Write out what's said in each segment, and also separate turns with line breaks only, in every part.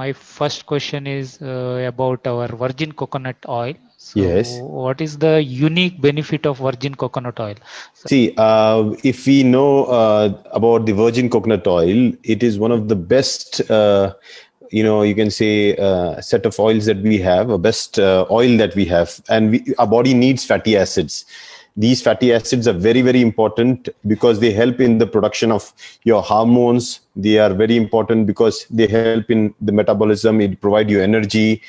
my first question is about our virgin coconut oil. So
Yes.
what is the unique benefit of virgin coconut oil? So,
See, if we know about the virgin coconut oil, it is one of the best, you can say, set of oils that we have, a best oil that we have. And our body needs fatty acids. These fatty acids are very, very important because they help in the production of your hormones. They are very important because they help in the metabolism. It provide you energy.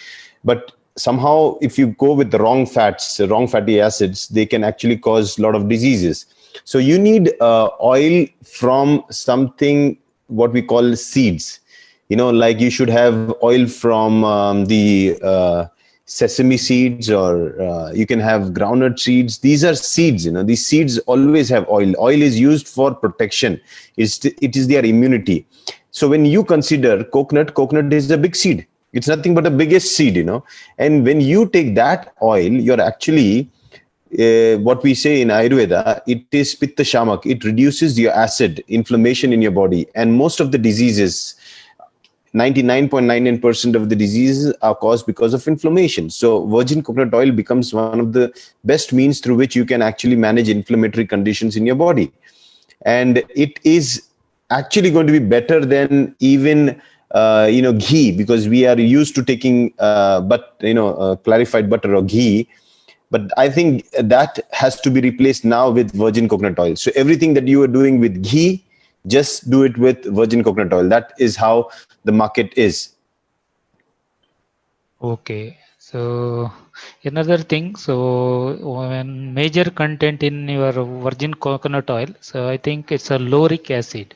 But somehow, if you go with the wrong fats, wrong fatty acids, they can actually cause a lot of diseases. So you need oil from something what we call seeds. Like you should have oil from the sesame seeds, or you can have groundnut seeds. These are seeds. These seeds always have oil. Oil is used for protection. It is their immunity. So when you consider coconut is a big seed. It's nothing but the biggest seed. And when you take that oil, you're actually what we say in Ayurveda, it is pitta shamak. It reduces your acid inflammation in your body, and most of the diseases, 99.99% of the diseases are caused because of inflammation. So virgin coconut oil becomes one of the best means through which you can actually manage inflammatory conditions in your body. And it is actually going to be better than even ghee, because we are used to taking clarified butter or ghee. But I think that has to be replaced now with virgin coconut oil. So everything that you are doing with ghee, just do it with virgin coconut oil. That is how the market is.
okay. So another thing, so when major content in your virgin coconut oil, so I think it's a lauric acid.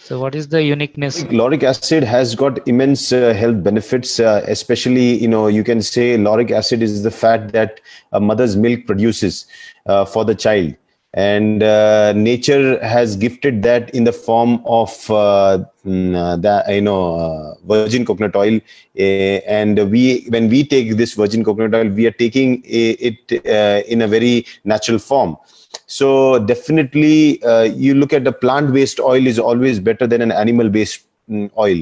So what is the uniqueness?
Lauric acid has got immense health benefits, especially, you can say lauric acid is the fat that a mother's milk produces for the child. And nature has gifted that in the form of virgin coconut oil. And when we take this virgin coconut oil, we are taking it in a very natural form. So definitely, you look at the plant-based oil is always better than an animal-based oil.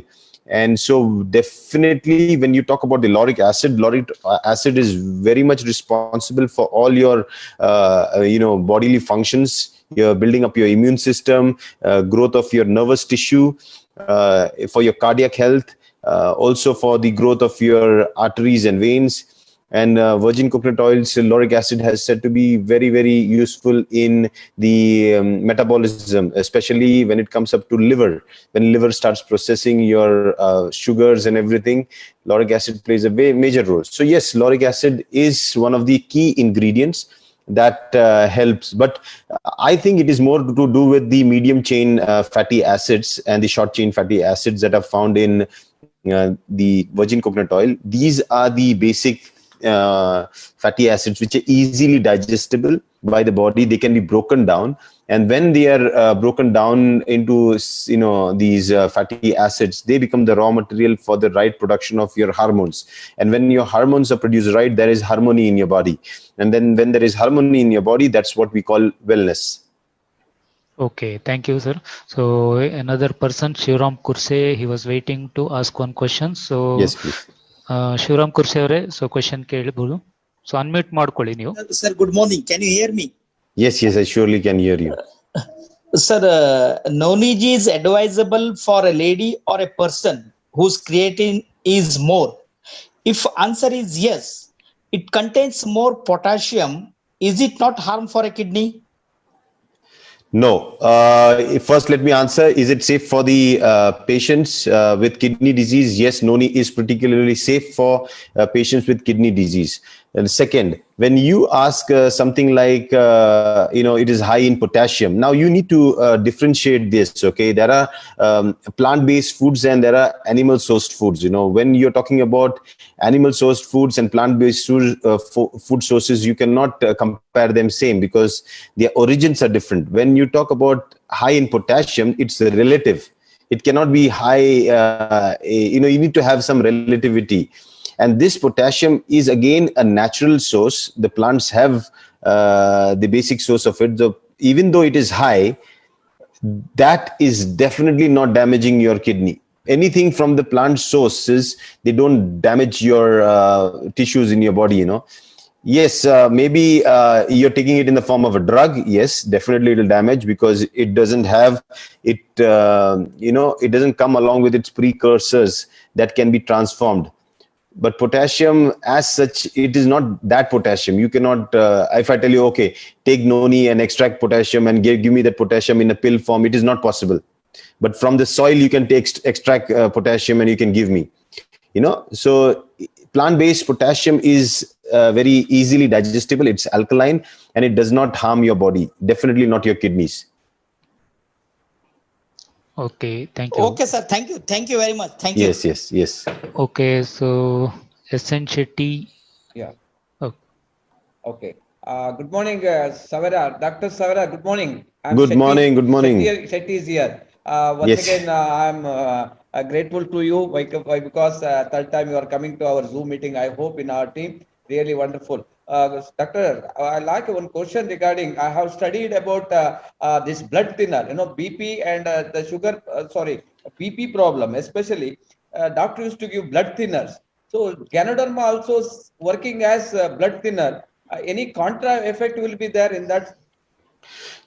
And so definitely, when you talk about the lauric acid is very much responsible for all your, bodily functions. You're building up your immune system, growth of your nervous tissue, for your cardiac health, also for the growth of your arteries and veins. And virgin coconut oil, lauric acid has said to be very, very useful in the metabolism, especially when it comes up to liver. When liver starts processing your sugars and everything, lauric acid plays a major role. So yes, lauric acid is one of the key ingredients that helps. But I think it is more to do with the medium chain fatty acids and the short chain fatty acids that are found in the virgin coconut oil. These are the basic fatty acids which are easily digestible by the body. They can be broken down, and when they are broken down into these fatty acids, they become the raw material for the right production of your hormones. And when your hormones are produced right, there is harmony in your body. And then when there is harmony in your body, that's what we call wellness.
Okay, thank you, sir. So another person, Shivram Kurse, he was waiting to ask one question. So
yes, please.
Shivaram ಕುರ್ಸೆ ಅವರೇ, so question ಕೇಳಬಹುದು. So unmute ಮಾಡ್ಕೊಳ್ಳಿ ನೀವು.
Sir, good morning. Can you hear me?
Yes, I surely can hear you.
Sir, Noni Ji is advisable for a lady or a person whose creatine is more. If answer is yes, it contains more potassium. Is it not harm for a kidney?
No. First, let me answer. Is it safe for the patients with kidney disease? Yes, Noni is particularly safe for patients with kidney disease. And second, when you ask something like, it is high in potassium. Now, you need to differentiate this, okay? There are plant-based foods and there are animal-sourced foods. When you're talking about animal-sourced foods and plant-based food sources, you cannot compare them same because their origins are different. When you talk about high in potassium, it's relative. It cannot be high, you need to have some relativity. And this potassium is again a natural source. The plants have the basic source of it. So even though it is high, that is definitely not damaging your kidney. anything from the plant sources, they don't damage your tissues in your body, Yes, maybe you're taking it in the form of a drug. Yes, definitely it'll damage because it doesn't have it, it doesn't come along with its precursors that can be transformed. But potassium as such, it is not that potassium. You cannot, if I tell you, okay, take noni and extract potassium and give me that potassium in a pill form, it is not possible. But from the soil, you can extract potassium and you can give me, So plant-based potassium is very easily digestible. It's alkaline and it does not harm your body. Definitely not your kidneys.
Okay, thank you.
Okay, sir. Thank you. Thank you very much. Thank you.
Yes.
Okay, so SN Shetty.
Yeah.
Oh.
Okay. Good morning, Savara. Dr. Savara, good morning.
Good morning.
Shetty is here. Once
Yes.
again, I'm grateful to you because third time you are coming to our Zoom meeting. I hope in our team. Really wonderful. Doctor, I like one question regarding, I have studied about this blood thinner, BP and the sugar, BP problem, especially doctor used to give blood thinners. So Ganoderma also working as blood thinner. Any contra effect will be there in that?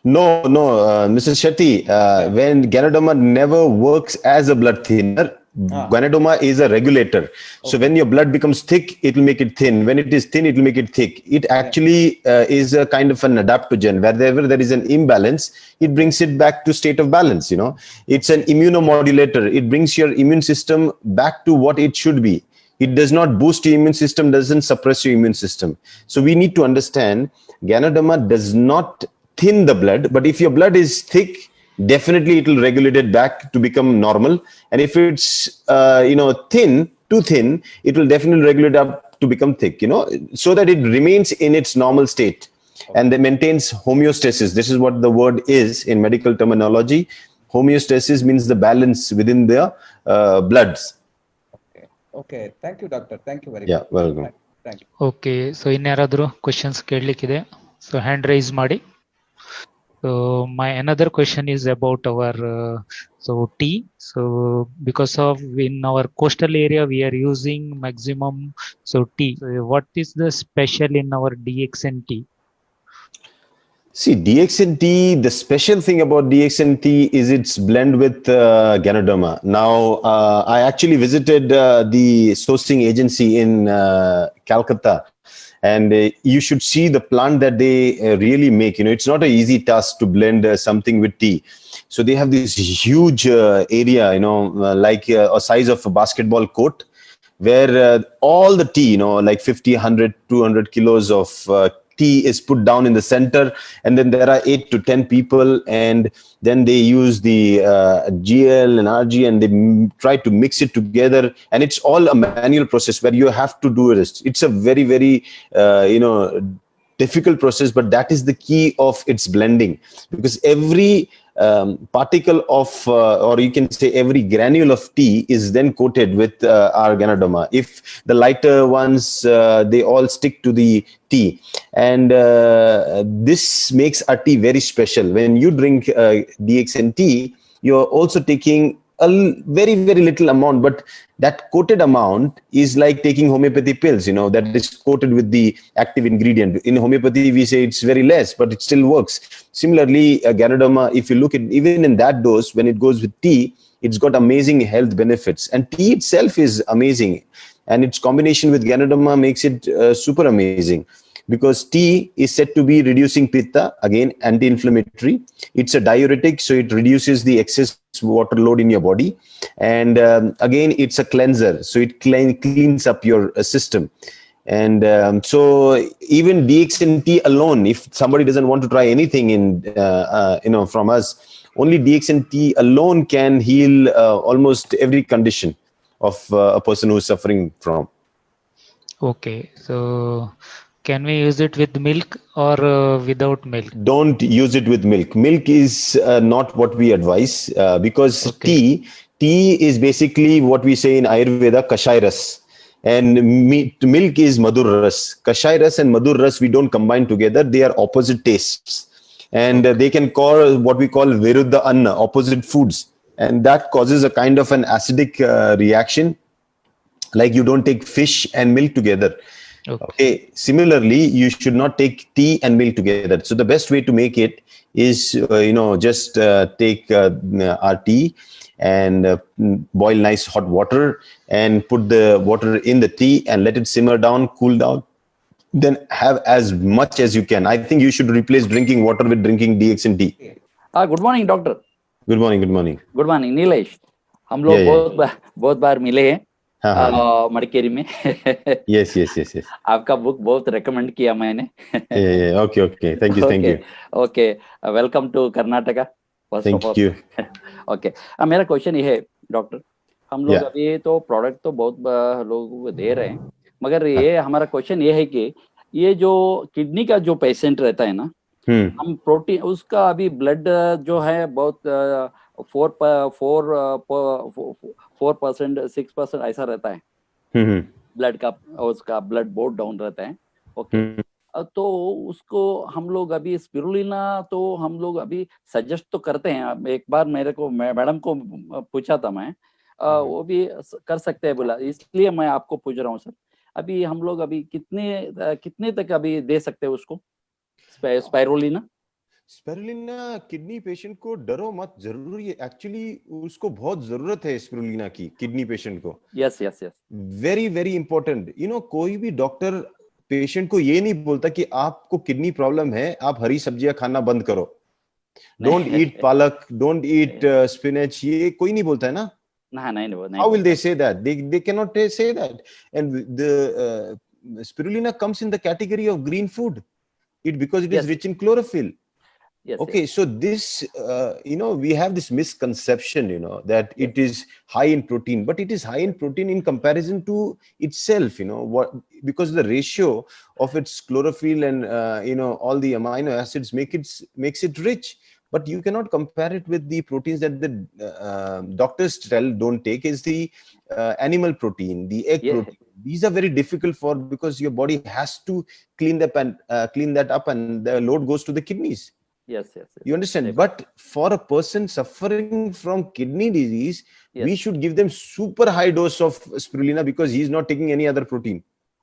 No, Mrs. Shetty, when Ganoderma never works as a blood thinner, Ganoderma is a regulator. So when your blood becomes thick, it will make it thin. When it is thin, it will make it thick. It actually is a kind of an adaptogen. Wherever there is an imbalance, it brings it back to state of balance. It's an immunomodulator. It brings your immune system back to what it should be. It does not boost your immune system, doesn't suppress your immune system. So we need to understand Ganoderma does not thin the blood, but if your blood is thick, definitely it will regulate it back to become normal. And if it's too thin, it will definitely regulate up to become thick, so that it remains in its normal state and then maintains homeostasis. This is what the word is in medical terminology. Homeostasis means the balance within the bloods.
Okay. Thank you, doctor. Thank you very
much.
Yeah,
welcome.
Thank you.
Okay, so ಇನ್ಯಾರಾದರೂ questions ಕೇಳಲಿಕ್ಕಿದೆ? So hand raise ಮಾಡಿ. So my another question is about our tea. So because of in our coastal area we are using maximum tea. So what is the special in our DXN tea?
See, DXN tea, the special thing about DXN tea is its blend with Ganoderma. Now, I actually visited the sourcing agency in Calcutta. And you should see the plant that they really make. It's not an easy task to blend something with tea. So they have this huge area, like a size of a basketball court, where all the tea, like 50, 100, 200 kilos of tea is put down in the center. And then there are 8 to 10 people. And then they use the GL and RG and they try to mix it together. And it's all a manual process where you have to do it. It's a very, very, difficult process, but that is the key of its blending, because every particle of, or you can say every granule of tea is then coated with our Ganoderma. If the lighter ones, they all stick to the tea. And this makes our tea very special. When you drink DXN tea, you're also taking a very, very little amount, but that coated amount is like taking homeopathy pills, that is coated with the active ingredient. In homeopathy, we say it's very less, but it still works. Similarly, Ganoderma, if you look at even in that dose, when it goes with tea, it's got amazing health benefits. And tea itself is amazing. And its combination with Ganoderma makes it super amazing. Because tea is said to be reducing pitta, again, anti-inflammatory. It's a diuretic, so it reduces the excess water load in your body. And again, it's a cleanser, so it cleans up your system. And so even DXN tea alone, if somebody doesn't want to try anything from us, only DXN tea alone can heal almost every condition of a person who is suffering from.
Okay, so can we use it with milk or without milk?
Don't use it with milk. Milk is not what we advise because tea is basically what we say in Ayurveda, Kashairas. And milk is Madhurras. Kashairas and Madhurras, we don't combine together. They are opposite tastes. And they can call what we call Viruddha Anna, opposite foods. and that causes a kind of an acidic reaction, like you don't take fish and milk together. Okay. Similarly, you should not take tea and milk together. So the best way to make it is, just take our tea and boil nice hot water and put the water in the tea and let it simmer down, cool down. Then have as much as you can. I think you should replace drinking water with drinking DX and tea.
Good morning doctor.
Good morning. Good morning.
Good morning Nilesh. हम लोग बहुत बार मिले हैं मड़केरी में.
Yes.
आपका book बहुत recommend किया मैंने.
Okay. Thank you.
Okay. Welcome to Karnataka.
Thank you.
Okay. मेरा क्वेश्चन ये है डॉक्टर, हम लोग अभी तो प्रोडक्ट तो बहुत लोग दे रहे हैं, मगर ये हमारा क्वेश्चन ये है कि ये जो किडनी का जो पेशेंट रहता है ना, हम प्रोटीन उसका अभी ब्लड जो है बहुत 4% 6% ऐसा रहता है ब्लड का, उसका ब्लड बहुत डाउन रहता है. ओके. तो उसको हम लोग अभी स्पिरुलिना तो हम लोग अभी सजेस्ट तो करते हैं. एक बार मेरे को मैडम को पूछा था मैं, वो भी कर सकते हैं बोला, इसलिए मैं आपको पूछ रहा हूँ सर. अभी हम लोग अभी कितने तक अभी दे सकते हैं उसको स्पाइरुलिना?
स्पिरुलिना किडनी पेशेंट को डरो मत, जरूरी है. एक्चुअली उसको बहुत जरूरत है स्पिरुलिना की, किडनी पेशेंट को.
यस.
Very very important. कोई भी डॉक्टर पेशेंट को ये नहीं बोलता कि आपको किडनी प्रॉब्लम है, आप हरी सब्जियां खाना बंद करो, डोंट ईट पालक, डोंट ईट स्पिनच. ये कोई नहीं बोलता है ना.
नहीं.
How will they say that? They cannot say that. And the spirulina comes in the category of green food. Because it is rich in chlorophyll.
Yes.
Okay, so this, we have this misconception, that it is high in protein, but it is high in protein in comparison to itself, because the ratio of its chlorophyll and, all the amino acids makes it rich. But you cannot compare it with the proteins that the doctors tell don't take, is the animal protein, the egg protein. These are very difficult because your body has to clean that up and the load goes to the kidneys.
Yes.
You understand? But for a person suffering from kidney disease, we should give them super high dose of spirulina because he is not taking any other protein.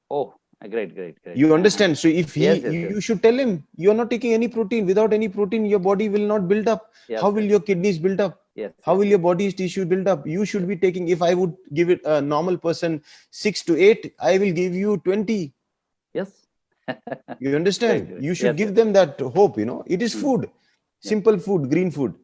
Oh, great.
You understand? So if you should tell him, you are not taking any protein. Without any protein, your body will not build up. How will your kidneys build up? How will your body's tissue build up? You should be taking, if I would give it a normal person 6 to 8, I will give you 20.
Yes.
You understand? You should give them that hope, It is food. Simple food, green food.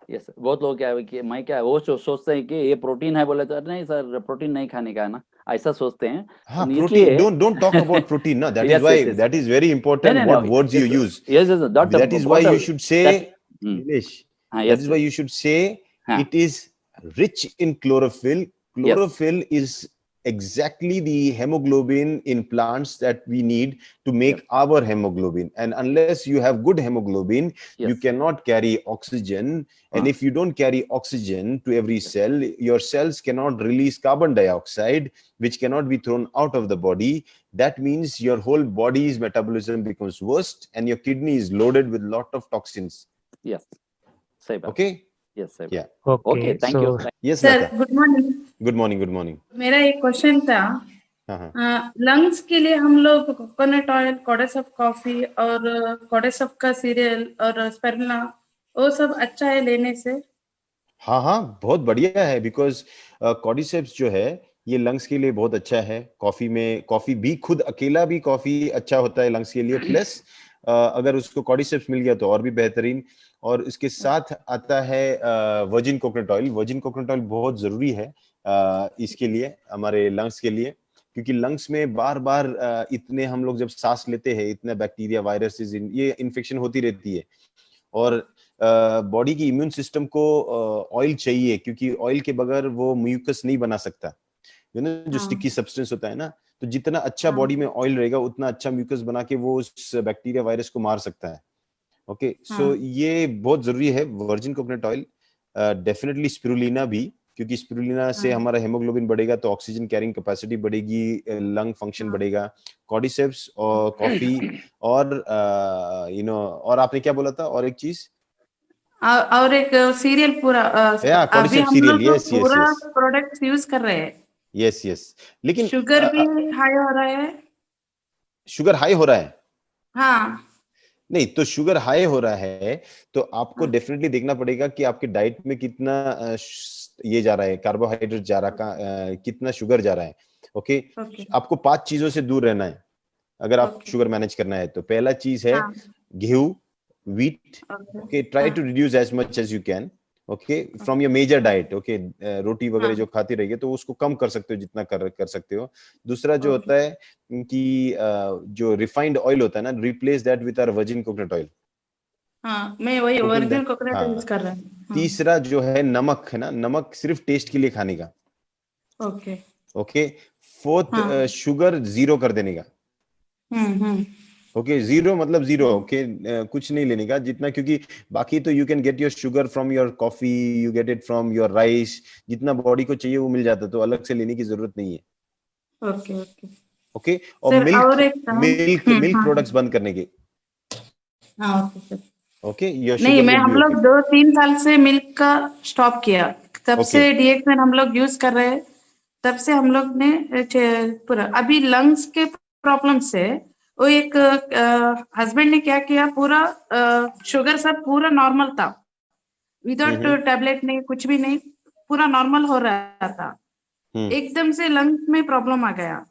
Yes. बहुत लोग क्या वो सोचते हैं कि ये protein है, बोले तो नहीं सर प्रोटीन नहीं खाने का है ना, ऐसा सोचते हैं.
हाँ, protein. Don't talk about protein. No, that is why that is very important. What words you use.
Yes.
That is why you should say, Nilesh, that is why you should say it is rich in chlorophyll. Chlorophyll is exactly the hemoglobin in plants that we need to make our hemoglobin. And unless you have good hemoglobin, you cannot carry oxygen. And if you don't carry oxygen to every cell, your cells cannot release carbon dioxide, which cannot be thrown out of the body. That means your whole body's metabolism becomes worse and your kidney is loaded with a lot of toxins.
Yes.
Okay?
Yes, sir.
Yeah.
Okay, thank you.
Yes,
sir
Lata.
Good morning.
Good morning.
मेरा एक question था, lungs के लिए हम लोग coconut oil, कॉडेस of coffee और कॉडेस of का serial और स्पिरुलिना, वो सब अच्छा है लेने से?
हाँ, बहुत बढ़िया है. बिकॉज कॉर्डिसेप्स जो है ये लंग्स के लिए बहुत अच्छा है. कॉफी भी खुद अकेला भी कॉफी अच्छा होता है लंग्स के लिए, प्लस अगर उसको कॉर्डिसेप्स मिल गया तो और भी बेहतरीन. और इसके साथ आता है virgin coconut oil. Virgin coconut oil बहुत जरूरी है इसके लिए, हमारे लंग्स के लिए, क्योंकि लंग्स में बार बार इतने हम लोग जब सांस लेते हैं, इतने बैक्टीरिया, वायरसेस, ये इन्फेक्शन होती रहती है. और बॉडी की इम्यून सिस्टम को ऑयल चाहिए, क्योंकि ऑयल के बगैर वो म्यूकस नहीं बना सकता, जो स्टिकी सब्सटेंस होता है ना. तो जितना अच्छा बॉडी में ऑयल रहेगा उतना अच्छा म्यूकस बना के वो उस बैक्टीरिया वायरस को मार सकता है. ओके, सो ये बहुत जरूरी है virgin coconut oil. Definitely spirulina भी, क्योंकि स्पिरुलिना से हमारा हेमोग्लोबिन बढ़ेगा तो ऑक्सीजन कैरिंग कैपेसिटी बढ़ेगी, लंग फंक्शन बढ़ेगा. कॉर्डिसेप्स और कॉफी और और आपने क्या बोला था और एक चीज?
और एक सीरियल पूरा
Yeah,
अभी
cordyceps
हम
cereal.
लोग
Yes, yes,
पूरा
yes.
प्रोडक्ट यूज कर रहे हैं,
Yes, yes. लेकिन
शुगर भी हाई हो रहा है।
शुगर हाई हो रहा है?
हाँ
नहीं, तो शुगर हाई हो रहा है तो आपको
हाँ।
डेफिनेटली देखना पड़ेगा कि आपके डाइट में कितना ये जा रहा है, कार्बोहाइड्रेट जा रहा है, कितना शुगर जा रहा है। ओके,
ओके
आपको 5 चीजों से दूर रहना है अगर आप
ओके
शुगर मैनेज करना है तो। पहला चीज है
हाँ
गेहूं, wheat.
Okay
okay, try to reduce as much as you can. Okay, from your major diet. Okay, रोटी वगैरह जो खाती रहिए तो उसको कम कर सकते हो जितना कर सकते हो। दूसरा जो होता है कि जो रिफाइंड ऑयल होता है ना, replace that with our virgin coconut oil.
हाँ, मैं वही वर्जिन कोकोनट यूज कर रहा हूँ।
तीसरा जो है नमक है ना, नमक सिर्फ टेस्ट के लिए खाने का।
ओके
ओके, फोर्थ शुगर 0 कर देने का। ओके, 0 मतलब 0। ओके, कुछ नहीं लेने का जितना, क्योंकि बाकी तो you can get your sugar from your coffee, you get it from your rice, जितना बॉडी को चाहिए वो मिल जाता, तो अलग से लेने की जरूरत नहीं है।
ओके ओके
ओके, और
सर,
मिल्क
और एक
मिल्क प्रोडक्ट्स बंद करने के।
हाँ ओके सर।
ओके, योर
नहीं,
शुगर
मैं
विल
हम
बी
लोग
ओके।
2-3 साल से मिल्क का स्टॉप किया, तब
Okay.
से डीएक्सएन हम लोग यूज कर रहे हैं, तब से हम लोग ने पूरा अभी लंग्स के प्रॉब्लम से वो एक हस्बैंड ने क्या किया, पूरा शुगर सब पूरा नॉर्मल था, विदाउट टैबलेट नहीं, कुछ भी नहीं, पूरा नॉर्मल हो रहा था। एकदम से लंग्स में प्रॉब्लम आ गया।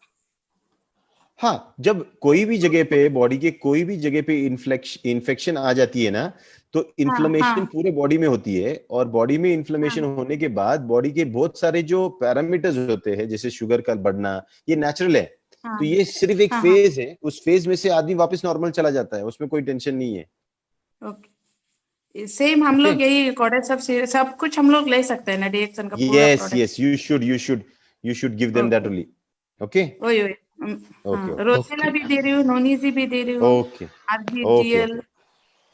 हाँ, जब कोई भी जगह पे, बॉडी के कोई भी जगह पे इन्फेक्शन आ जाती है ना, तो इन्फ्लेमेशन पूरे बॉडी में होती है, और बॉडी में इन्फ्लेमेशन होने के बाद बॉडी के बहुत सारे जो पैरामीटर्स होते हैं, जैसे शुगर का बढ़ना, ये नेचुरल है। तो ये सिर्फ एक फेज है, उस फेज में से आदमी वापस नॉर्मल चला जाता है, उसमें कोई टेंशन नहीं है।
ओके, सेम हम लोग यही कोडेक्स सब कुछ हम लोग ले सकते हैं ना, डीएक्सएन का पूरा
yes
product.
Yes, you should give them that only. Okay
ओए
ओके,
रोसेला भी दे रही हूँ, नोनीजी भी दे रही हूँ,
ओके
आरजीजीएल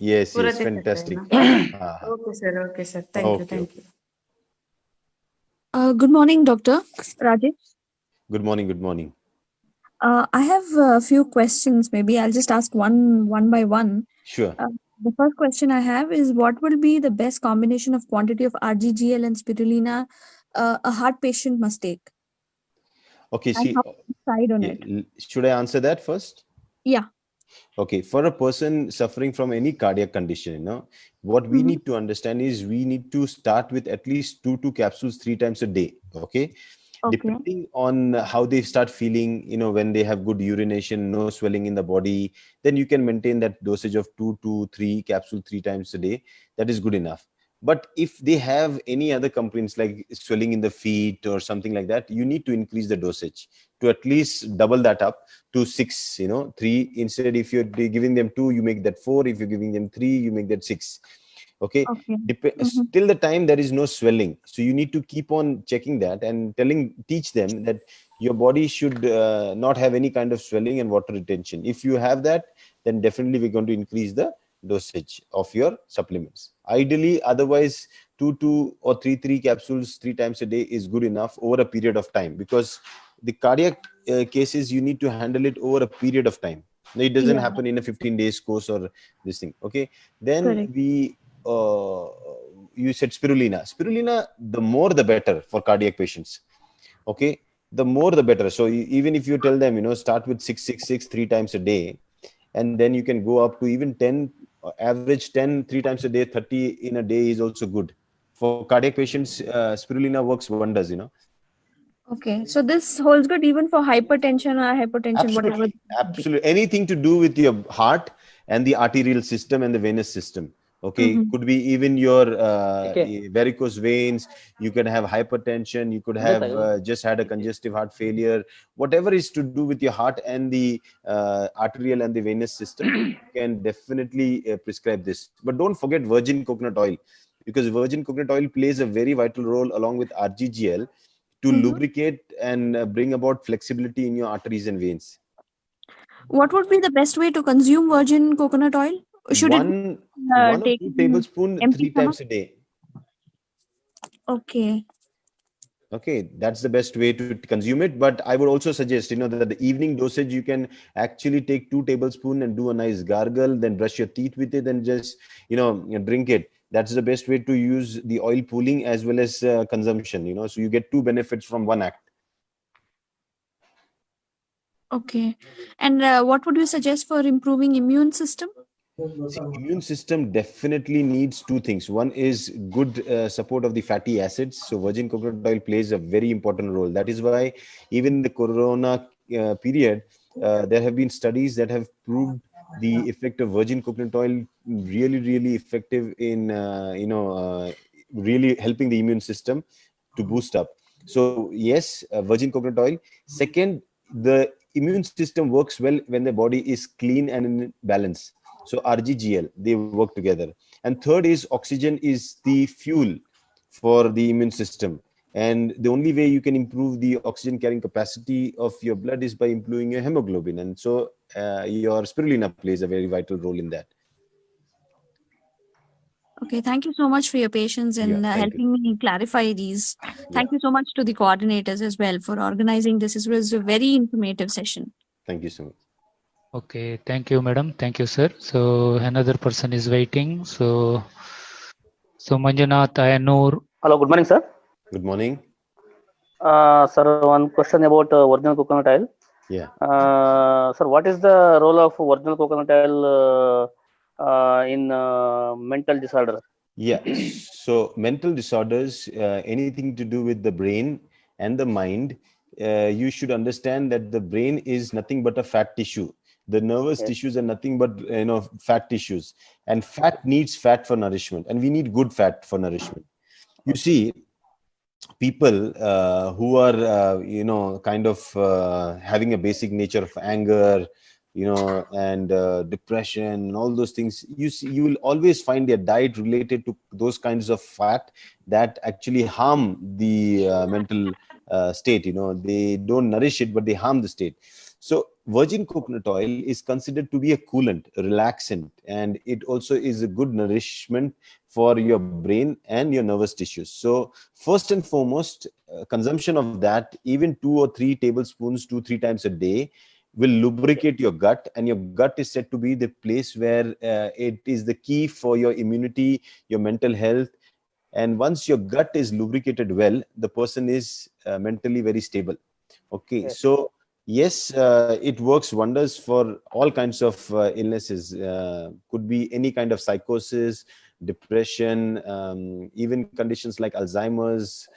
यस
पूरा
यस,
दे सकते हैं
फैंटास्टिक।
ना। Okay sir, thank you.
Good morning, Dr. Rajesh.
Good morning.
I have a few questions. Maybe I'll just ask one by one.
Sure.
The first question I have is, what will be the best combination of quantity of RGGL and spirulina a heart patient must take?
Okay,
And
see,
how to decide on it?
should I answer that first?
Yeah.
Okay, for a person suffering from any cardiac condition, what we need to understand is we need to start with at least 2 capsules 3 times a day. Okay. Depending on how they start feeling, when they have good urination, no swelling in the body, then you can maintain that dosage of 2 to 3 capsules 3 times a day. That is good enough. But if they have any other complaints like swelling in the feet or something like that, you need to increase the dosage to at least double that up to 6, 3. Instead, if you're giving them 2, you make that 4. If you're giving them 3, you make that 6. Okay. Till the time there is no swelling. So you need to keep on checking that and teach them that your body should not have any kind of swelling and water retention. If you have that, then definitely we're going to increase the dosage of your supplements. Ideally, otherwise 2 or 3 capsules 3 times a day is good enough over a period of time, because the cardiac cases, you need to handle it over a period of time. It doesn't happen in a 15 days course or this thing. Okay. Then you said spirulina, the more the better for cardiac patients. Okay, the more the better. So even if you tell them, start with 6 3 times a day, and then you can go up to even 10, average 10 3 times a day, 30 in a day is also good for cardiac patients. Spirulina works wonders.
Okay, so this holds good even for hypertension or hypotension, whatever.
Absolutely, anything to do with your heart and the arterial system and the venous system. Okay, could be even your varicose veins. You can have hypertension. You could have just had a congestive heart failure. Whatever is to do with your heart and the arterial and the venous system, you can definitely prescribe this. But don't forget virgin coconut oil, because virgin coconut oil plays a very vital role along with RGGL to lubricate and bring about flexibility in your arteries and veins.
What would be the best way to consume virgin coconut oil? Should
one or 2 tablespoons 3 times a day.
Okay,
that's the best way to consume it. But I would also suggest, that the evening dosage, you can actually take 2 tablespoons and do a nice gargle, then brush your teeth with it and just, drink it. That's the best way to use the oil pooling as well as consumption, you know, so you get two benefits from one act.
Okay. And what would you suggest for improving immune system?
See, immune system definitely needs two things. One is good support of the fatty acids. So virgin coconut oil plays a very important role. That is why even in the corona period, there have been studies that have proved the effect of virgin coconut oil really effective in really helping the immune system to boost up. So yes, virgin coconut oil. Second, the immune system works well when the body is clean and in balance. So RGGL, they work together. And third is oxygen is the fuel for the immune system. And the only way you can improve the oxygen carrying capacity of your blood is by improving your hemoglobin. And so your spirulina plays a very vital role in that.
Okay, thank you so much for your patience in helping me clarify these. Thank you so much to the coordinators as well for organizing this. This was a very informative session.
Thank you so much.
Okay, thank you, madam. Thank you, sir. So another person is waiting. So Manjunath Ayanur.
Hello, good morning, sir.
Good morning.
Sir, one question about original coconut oil.
Yeah.
Sir, what is the role of original coconut oil in mental disorder?
Yeah. So mental disorders, anything to do with the brain and the mind, you should understand that the brain is nothing but a fat tissue. The nervous tissues are nothing but fat tissues, and fat needs fat for nourishment, and we need good fat for nourishment. You see, people who are kind of having a basic nature of anger, and depression and all those things, you will always find their diet related to those kinds of fat that actually harm the mental state. They don't nourish it, but they harm the state. So virgin coconut oil is considered to be a coolant, a relaxant, and it also is a good nourishment for your brain and your nervous tissues. So first and foremost, consumption of that, even 2 or 3 tablespoons, 2-3 times a day, will lubricate your gut, and your gut is said to be the place where it is the key for your immunity, your mental health. And once your gut is lubricated well, the person is mentally very stable. Okay, so yes, it works wonders for all kinds of illnesses. Could be any kind of psychosis, depression, even conditions like Alzheimer's,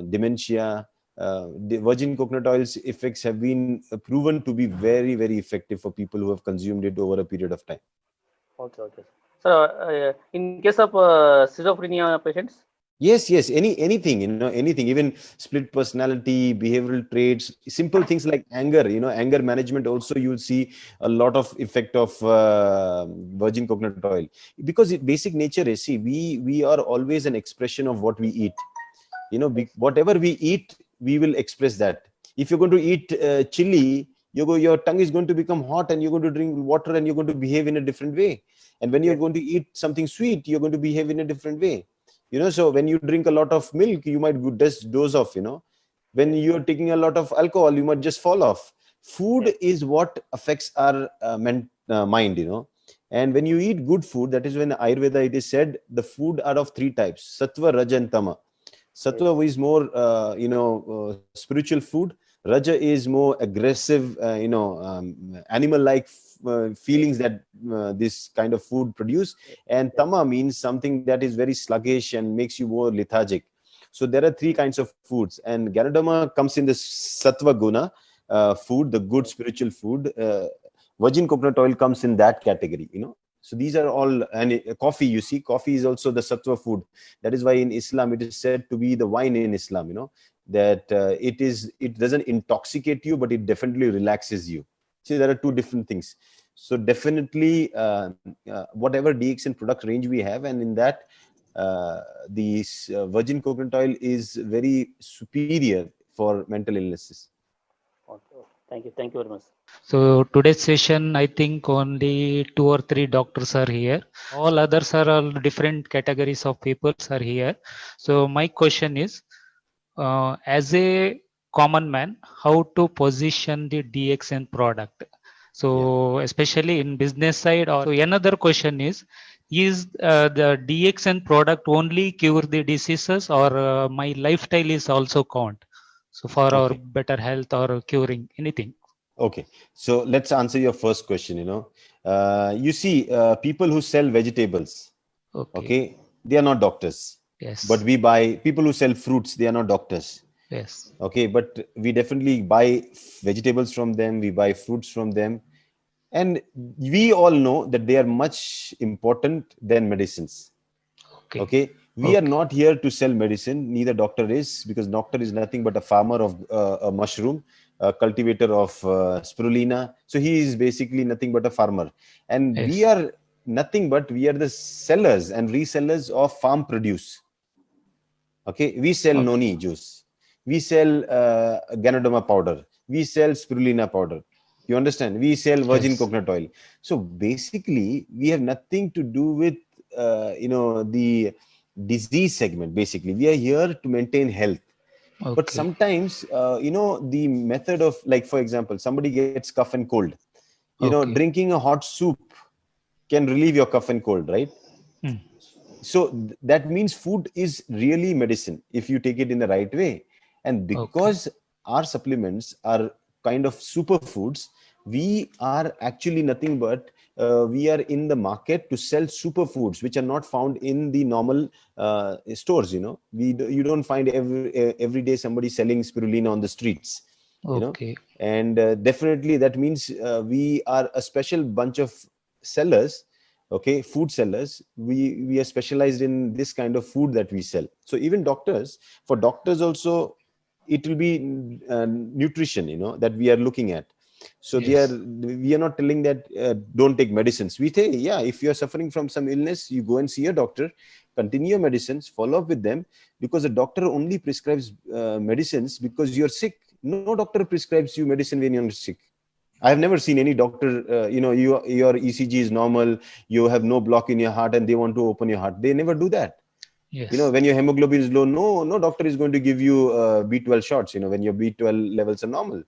dementia. The virgin coconut oil's effects have been proven to be very effective for people who have consumed it over a period of time.
Okay. So, in case of schizophrenia patients?
Yes, anything, anything, even split personality, behavioral traits, simple things like anger, anger management also, you'll see a lot of effect of virgin coconut oil, because basic nature is, see, we are always an expression of what we eat. Whatever we eat, we will express that. If you're going to eat chili, your tongue is going to become hot, and you're going to drink water, and you're going to behave in a different way. And when you're going to eat something sweet, you're going to behave in a different way. So when you drink a lot of milk, you might just doze off. When you're taking a lot of alcohol, you might just fall off. Food is what affects our mind. And when you eat good food, that is when Ayurveda, it is said the food are of 3 types: sattva, raja, and tama. Sattva is more spiritual food. Raja is more aggressive, animal-like feelings that this kind of food produce. And tama means something that is very sluggish and makes you more lethargic. So there are 3 kinds of foods, and Ganoderma comes in the sattva guna food, the good spiritual food. Virgin coconut oil comes in that category. So these are all, and coffee, you see, coffee is also the sattva food. That is why in Islam it is said to be the wine in Islam, that it doesn't intoxicate you, but it definitely relaxes you. See, there are 2 different things. So definitely whatever DXN product range we have, and in that the virgin coconut oil is very superior for mental illnesses.
Okay. Thank you very much.
So today's session, I think only 2 or 3 doctors are here. All others are all different categories of people are here. So my question is, as a common man, how to position the DXN product? So especially in business side, or another question is, is the DXN product only cure the diseases, or my lifestyle is also count? So for our
Okay.
better health or curing anything.
Okay, so let's answer your first question. You see, people who sell vegetables, okay, they are not doctors.
Yes.
But we buy people who sell fruits, they are not doctors.
Yes.
Okay, but we definitely buy vegetables from them, we buy fruits from them, and we all know that they are much important than medicines. Okay, we are not here to sell medicine, neither doctor is, because doctor is nothing but a farmer of a mushroom, a cultivator of spirulina. So he is basically nothing but a farmer, and we are nothing but we are the sellers and resellers of farm produce. Okay, we sell noni juice, we sell Ganoderma powder, we sell spirulina powder. You understand? We sell virgin coconut oil. So basically, we have nothing to do with the disease segment. Basically, we are here to maintain health. But sometimes the method of, like, for example, somebody gets cough and cold, drinking a hot soup can relieve your cough and cold, right? So that means food is really medicine if you take it in the right way. And because our supplements are kind of superfoods, we are actually nothing but we are in the market to sell superfoods which are not found in the normal stores. You don't find every day somebody selling spirulina on the streets. And definitely that means we are a special bunch of sellers. Okay, food sellers. We are specialized in this kind of food that we sell. So even for doctors also, it will be nutrition, that we are looking at. So we are not telling that don't take medicines. We say, yeah, if you are suffering from some illness, you go and see a doctor, continue your medicines, follow up with them, because a doctor only prescribes medicines because you're sick. No doctor prescribes you medicine when you're sick. I have never seen any doctor, your ECG is normal, you have no block in your heart and they want to open your heart. They never do that.
Yes.
When your hemoglobin is low, no doctor is going to give you B12 shots, when your B12 levels are normal.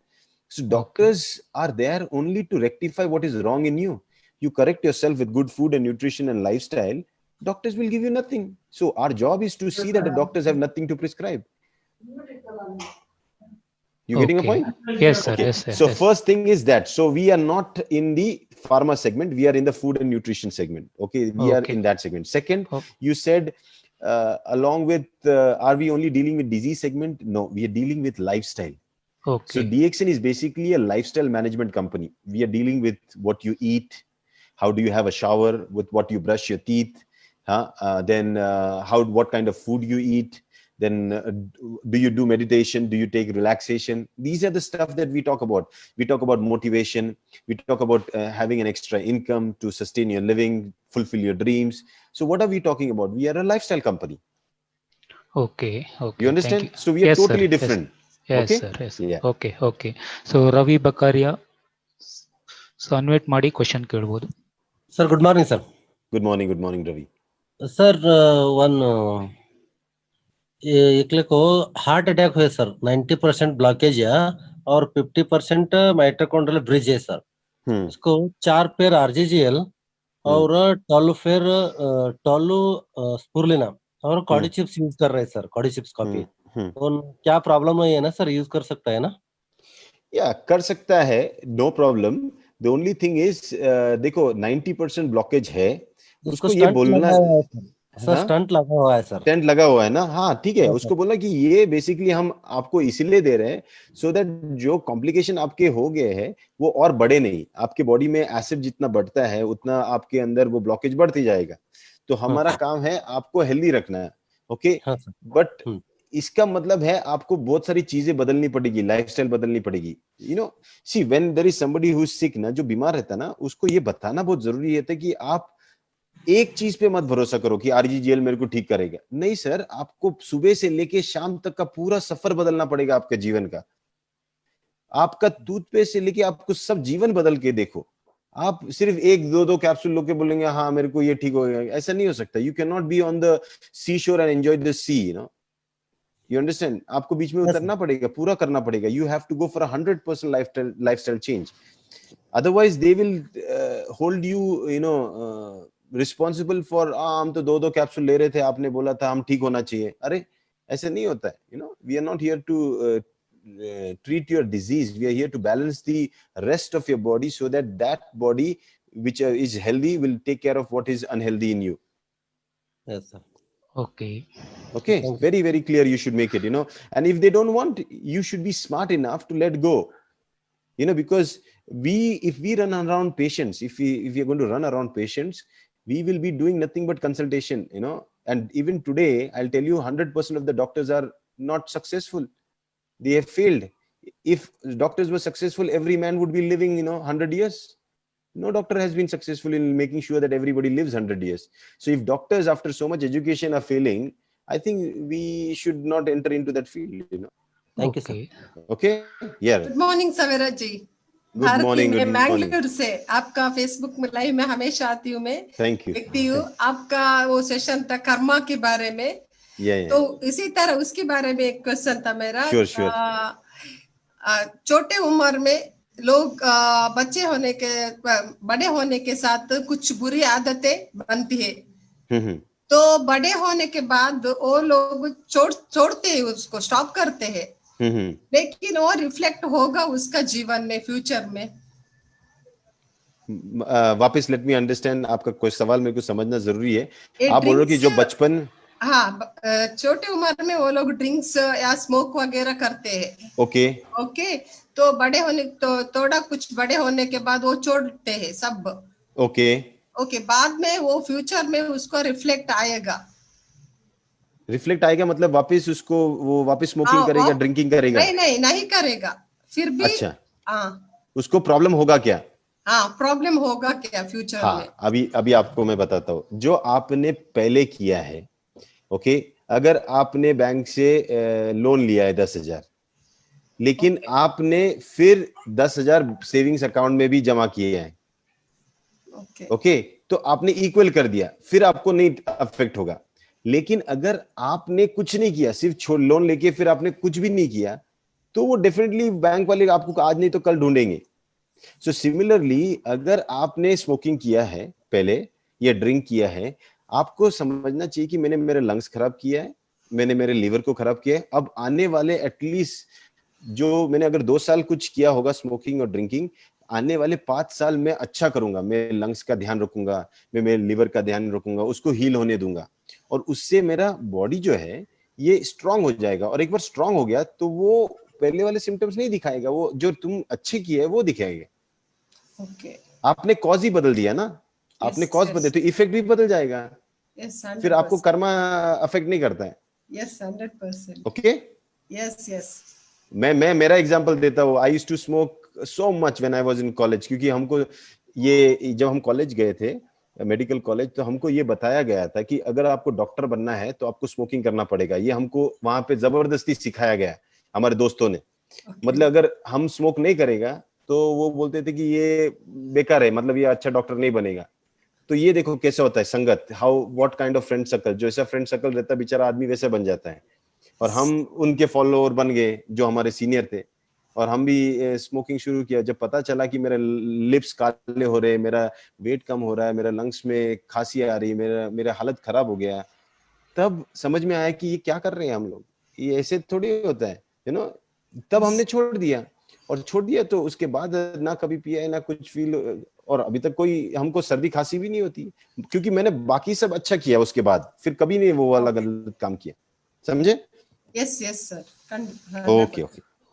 So doctors are there only to rectify what is wrong in you. You correct yourself with good food and nutrition and lifestyle, doctors will give you nothing. So our job is to see that the doctors have nothing to prescribe. You getting a point?
Yes, sir.
Okay.
Yes, sir.
So first thing is that, so we are not in the pharma segment, we are in the food and nutrition segment. Okay, we are in that segment. Second, you said along with, are we only dealing with disease segment? No, we are dealing with lifestyle. So DXN is basically a lifestyle management company. We are dealing with what you eat, how do you have a shower, with what you brush your teeth, then what kind of food you eat. Then do you do meditation? Do you take relaxation? These are the stuff that we talk about. We talk about motivation. We talk about having an extra income to sustain your living, fulfill your dreams. So what are we talking about? We are a lifestyle company.
Okay.
You understand?
Thank you.
So we are totally different.
Yes, sir. Yes. Yeah. Okay. So Ravi Bakaria, so unmute ಮಾಡಿ question ಕೇಳಬಹುದು.
Sir, good morning, sir.
Good morning, Ravi.
Sir, one एकले को heart attack हुए sir, 90% blockage है और 50% mitochondrial bridge है sir. इसको 4 pair RGGL और टोलू स्पुरलिना और कॉडी चिप्स यूज कर रहे हैं सर, कॉडी चिप्स कॉफी. तो क्या प्रॉब्लम है ना सर, यूज कर सकता है ना?
या कर सकता है, no problem. The only thing is, देखो 90% ब्लॉकेज है, उसको ये बोलना
सर स्टंट लगा हुआ है सर.
स्टंट लगा हुआ है ना, हाँ ठीक है. उसको बोलना कि ये बेसिकली हम आपको इसीलिए दे रहे हैं सो दैट जो कॉम्प्लिकेशन आपके हो गए हैं वो और बढ़े नहीं. आपके बॉडी में एसिड जितना बढ़ता है उतना आपके अंदर वो ब्लॉकेज बढ़ती जाएगा. तो हमारा काम है आपको हेल्दी रखना है. ओके, बट इसका मतलब है आपको बहुत सारी चीजें बदलनी पड़ेगी, लाइफस्टाइल बदलनी पड़ेगी. See when there is somebody who is sick ना, जो बीमार रहता है ना, उसको ये बताना बहुत जरूरी है कि आप एक चीज पे मत भरोसा करो कि आरजीजीएल मेरे को ठीक करेगा. नहीं सर, आपको सुबह से लेके शाम तक का पूरा सफर बदलना पड़ेगा आपके जीवन का. आपका टूथपेस्ट से लेके आपको सब जीवन बदल के देखो. आप सिर्फ 1-2 कैप्सूल लोग के बोलेंगे हाँ मेरे को ये ठीक हो गया, ऐसा नहीं हो सकता. You can not be on the sea shore and enjoy the sea. You understand? आपको बीच में उतरना पड़ेगा, पूरा करना पड़ेगा. You have to go for 100% lifestyle change. Otherwise they will hold you responsible for हम तो 2 कैप्सूल ले रहे थे, आपने बोला था हम ठीक होना चाहिए। अरे ऐसे नहीं होता है, you know, we are not here to treat your disease. We are here to balance the rest of your body so that that body which is healthy will take care of what is unhealthy in you.
Yes, sir.
Okay.
Okay, very, very clear. You should make it, you know. And if they don't want, you should be smart enough to let go, you know, because if we run around patients, if we are going to run around patients, we will be doing nothing but consultation, you know. And even today, I'll tell you, 100% of the doctors are not successful. They have failed. If doctors were successful, every man would be living, you know, 100 years. No doctor has been successful in making sure that everybody lives 100 years. So if doctors after so much education are failing, I think we should not enter into that field, you know.
Thank you, sir.
Okay, yeah.
Good morning Savera ji.
Good morning,
मैं
good morning.
Mangalore से आपका Facebook में live में हमेशा आती हूँ, मैं
Thank you.
देखती हूँ। आपका वो सेशन था कर्मा के बारे में, तो इसी तरह उसके बारे में एक क्वेश्चन था मेरा।
Sure.
छोटे उम्र में लोग बच्चे होने के बड़े होने के साथ कुछ बुरी आदतें बनती है, तो बड़े होने के बाद वो लोग छोड़ते हैं, उसको स्टॉप करते हैं, लेकिन वो रिफ्लेक्ट होगा उसका जीवन में, फ्यूचर में।
वापस लेट मी अंडरस्टैंड, आपका कोई सवाल मेरे को समझना जरूरी है। आप बोल रहे हो कि जो बचपन,
हाँ, छोटी उम्र में वो लोग ड्रिंक्स या स्मोक वगैरह करते हैं। ओके, तो बड़े होने तो थोड़ा कुछ बड़े होने के बाद वो छोड़ते हैं सब। ओके, बाद में वो फ्यूचर में उसको रिफ्लेक्ट आएगा।
रिफ्लेक्ट आएगा मतलब वापस उसको वो वापस स्मोकिंग करेगा, ड्रिंकिंग करेगा?
नहीं करेगा फिर भी।
अच्छा, उसको प्रॉब्लम होगा क्या?
प्रॉब्लम होगा क्या फ्यूचर में?
अभी आपको मैं बताता हूँ। जो आपने पहले किया है, ओके, अगर आपने बैंक से लोन लिया है 10,000, लेकिन आपने फिर 10,000 सेविंग्स अकाउंट में भी जमा किए हैं, ओके, तो आपने इक्वल कर दिया, फिर आपको नहीं अफेक्ट होगा। लेकिन अगर आपने कुछ नहीं किया, सिर्फ लोन लेके फिर आपने कुछ भी नहीं किया, तो वो डेफिनेटली बैंक वाले आपको आज नहीं तो कल ढूंढेंगे। सो सिमिलरली, अगर आपने स्मोकिंग किया है पहले या ड्रिंक किया है, आपको समझना चाहिए कि मैंने मेरे लंग्स खराब किया है, मैंने मेरे लीवर को खराब किया है। अब आने वाले एटलीस्ट जो मैंने अगर 2 साल कुछ किया होगा स्मोकिंग और ड्रिंकिंग, आने वाले 5 साल में अच्छा करूंगा, मैं लंग्स का ध्यान रखूंगा, मैं मेरे लीवर का ध्यान रखूंगा, उसको हील होने दूंगा, और उससे मेरा बॉडी जो है ये स्ट्रांग हो जाएगा। और एक बार स्ट्रांग हो गया तो वो पहले वाले सिम्टम्स नहीं दिखाएगा, वो जो तुम अच्छे किए है वो दिखाएगा। आपने कॉज ही बदल दिया ना, आपने कॉज बदल तो इफेक्ट भी बदल जाएगा। फिर आपको कर्मा अफेक्ट नहीं करता है।
100%।
Okay,
yes.
मैं मेरा एग्जांपल देता हूँ। I used to smoke so much when I was in college, क्योंकि हमको ये जब हम कॉलेज गए थे, मेडिकल कॉलेज, तो हमको ये बताया गया था कि अगर आपको डॉक्टर बनना है तो आपको स्मोकिंग करना पड़ेगा। ये हमको वहां पे जबरदस्ती सिखाया गया हमारे दोस्तों ने। मतलब अगर हम स्मोक नहीं करेगा तो वो बोलते थे कि ये बेकार है, मतलब ये अच्छा डॉक्टर नहीं बनेगा। तो ये देखो कैसे होता है संगत, how what kind of friend circle, जो ऐसा फ्रेंड सर्कल रहता है बेचारा आदमी वैसे बन जाता है। और हम उनके फॉलोअर बन गए जो हमारे सीनियर थे, और हम भी स्मोकिंग शुरू किया। जब पता चला कि मेरे लिप्स काले हो रहे, मेरा वेट कम हो रहा है, मेरा लंग्स में खांसी आ रही, मेरा हालत खराब हो गया, तब समझ में आया कि ये क्या कर रहे हैं हम लोग, ये ऐसे थोड़ी होता है, यू नो। तब हमने छोड़ दिया, और छोड़ दिया तो उसके बाद ना कभी पिया है ना कुछ फील, और अभी तक कोई हमको सर्दी खांसी भी नहीं होती, क्योंकि मैंने बाकी सब अच्छा किया। उसके बाद फिर कभी नहीं वो वाला गलत काम किया, समझे?
Yes sir.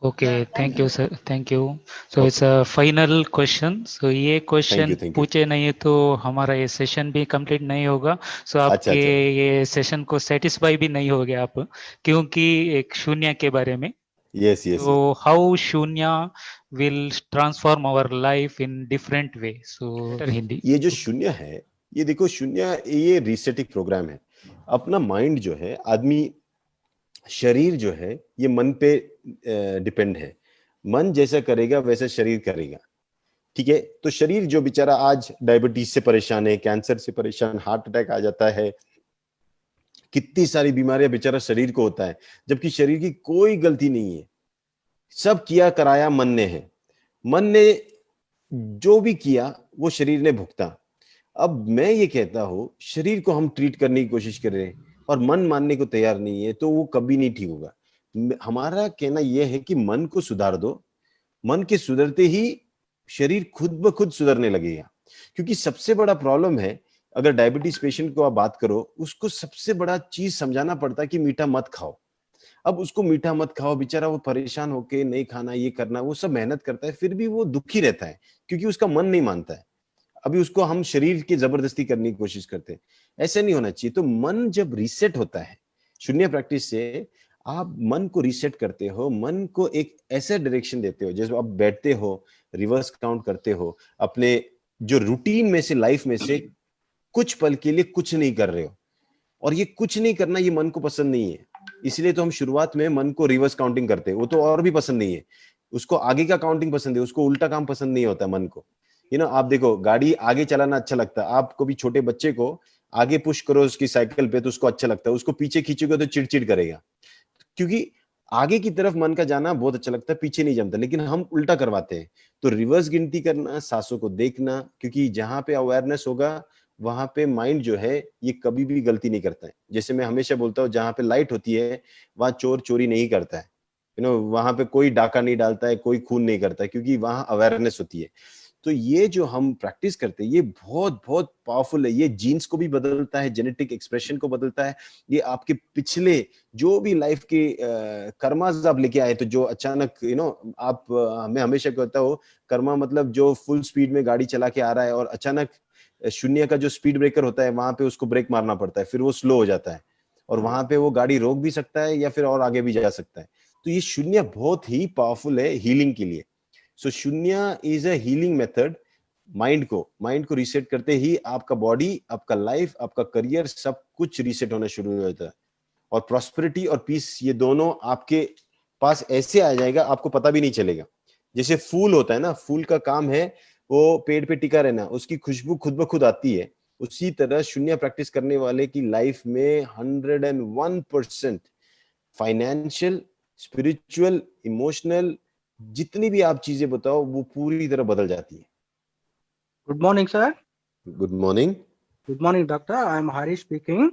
Okay, thank you sir, thank you. So it's a final question. So ये क्वेश्चन पूछे नहीं तो हमारा ये सेशन भी कंप्लीट नहीं होगा। सो आपके ये सेशन को सेटिस्फाई भी नहीं होगे आप, क्योंकि एक शून्य के बारे में।
Yes.
So how Shunya will transform our life in different way? So Hindi.
ये जो शून्य है, ये देखो शून्य ये रीसेटिंग प्रोग्राम है। अपना माइंड जो है, आदमी शरीर जो है ये मन पे डिपेंड है। मन जैसा करेगा वैसा शरीर करेगा, ठीक है? तो शरीर जो बेचारा आज डायबिटीज से परेशान है, कैंसर से परेशान, हार्ट अटैक आ जाता है, कितनी सारी बीमारियां बेचारा शरीर को होता है, जबकि शरीर की कोई गलती नहीं है। सब किया कराया मन ने है। मन ने जो भी किया वो शरीर ने भुगता। अब मैं ये कहता हूँ, शरीर को हम ट्रीट करने की कोशिश कर रहे हैं और मन मानने को तैयार नहीं है, तो वो कभी नहीं ठीक होगा। हमारा कहना यह है कि मन को सुधार दो, मन के सुधरते ही शरीर खुद ब खुद सुधरने लगेगा। क्योंकि सबसे बड़ा प्रॉब्लम है, अगर डायबिटीज पेशेंट को आप बात करो, उसको सबसे बड़ा चीज समझाना पड़ता है कि मीठा मत खाओ। अब उसको मीठा मत खाओ, बेचारा वो परेशान होके नहीं खाना, ये करना, वो सब मेहनत करता है, फिर भी वो दुखी रहता है क्योंकि उसका मन नहीं मानता है। अभी उसको हम शरीर की जबरदस्ती करने की कोशिश करते हैं, ऐसा नहीं होना चाहिए। तो मन जब रीसेट होता है शून्य प्रैक्टिस से, आप मन को रीसेट करते हो, मन को एक ऐसा डायरेक्शन देते हो, जैसे आप बैठते हो, रिवर्स काउंट करते हो, अपने जो रूटीन में से, लाइफ में से कुछ पल के लिए कुछ नहीं कर रहे हो। और ये कुछ नहीं करना, ये मन को पसंद नहीं है, इसलिए तो हम शुरुआत में मन को रिवर्स काउंटिंग करते हैं। वो तो और भी पसंद नहीं है, उसको आगे का काउंटिंग पसंद है, उसको उल्टा काम पसंद नहीं होता मन को। आप देखो, गाड़ी आगे चलाना अच्छा लगता है, आप कभी छोटे बच्चे को आगे पुश करो उसकी साइकिल पे तो उसको अच्छा लगता है, उसको पीछे खींचोगे तो चिड़चिड़ करेगा, क्योंकि आगे की तरफ मन का जाना बहुत अच्छा लगता है, पीछे नहीं जमता। लेकिन हम उल्टा करवाते हैं। तो रिवर्स गिनती करना, सांसों को देखना, क्योंकि जहां पे अवेयरनेस होगा वहां पे माइंड जो है ये कभी भी गलती नहीं करता है। जैसे मैं हमेशा बोलता हूँ, जहां पे लाइट होती है वहां चोर चोरी नहीं करता है, वहां पे कोई डाका नहीं डालता है, कोई खून नहीं करता है, क्योंकि वहां अवेयरनेस होती है। तो ये जो हम प्रैक्टिस करते हैं ये बहुत बहुत पावरफुल है। ये जीन्स को भी बदलता है, जेनेटिक एक्सप्रेशन को बदलता है। ये आपके पिछले जो भी लाइफ के कर्मास आप लेके आए, तो जो अचानक आप मैं हमेशा कहता हूँ, कर्मा मतलब जो फुल स्पीड में गाड़ी चला के आ रहा है और अचानक शून्य का जो स्पीड ब्रेकर होता है वहां पे उसको ब्रेक मारना पड़ता है, फिर वो स्लो हो जाता है और वहां पे वो गाड़ी रोक भी सकता है या फिर और आगे भी जा सकता है। तो ये शून्य बहुत ही पावरफुल है हीलिंग के लिए। सो शून्य is a healing method. Mind को रीसेट करते ही आपका बॉडी, आपका लाइफ, आपका करियर, सब कुछ रीसेट होना शुरू हो जाता है। और प्रॉस्पेरिटी और पीस, ये दोनों आपके पास ऐसे आ जाएगा, आपको पता भी नहीं चलेगा। जैसे फूल होता है ना, फूल का काम है वो पेड़ पे टिका रहना, उसकी खुशबू खुद ब खुद आती है। उसी तरह शून्य प्रैक्टिस करने वाले की लाइफ में 101% फाइनेंशियल, स्पिरिचुअल, इमोशनल, जितनी भी आप चीजें बताओ वो पूरी तरह बदल जाती है।
Good morning sir.
Good morning.
Good morning doctor, I am Harish speaking.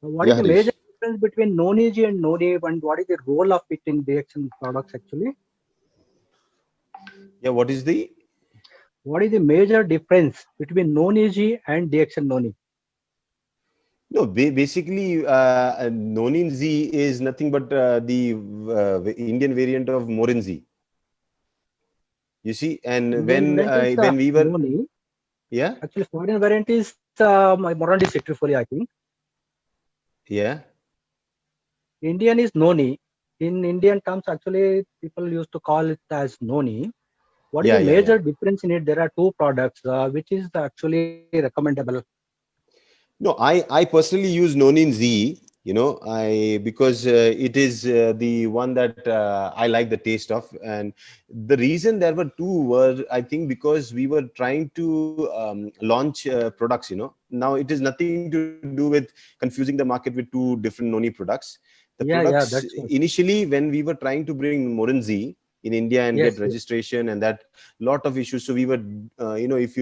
What is the major difference between non-EG and non-EG, and what is the role of it in DXN products actually?
Yeah, what is the
major difference between non-EG and DXN non-EG?
No, basically, Nonin-Z is nothing but the Indian variant of Morin-Z. You see, and when we were,
Noni.
Yeah,
actually, foreign variant is Morandi citrifolia, I think.
Yeah.
Indian is Noni. In Indian terms, actually, people used to call it as Noni. What is the major difference in it? There are two products. Which is actually recommendable?
No, I personally use Nonin-Z, because it is the one that I like the taste of. And the reason there were two were, I think, because we were trying to launch products, Now it is nothing to do with confusing the market with two different Noni products. The products, initially, when we were trying to bring Morin-Z in India and get registration and that lot of issues. So we were, if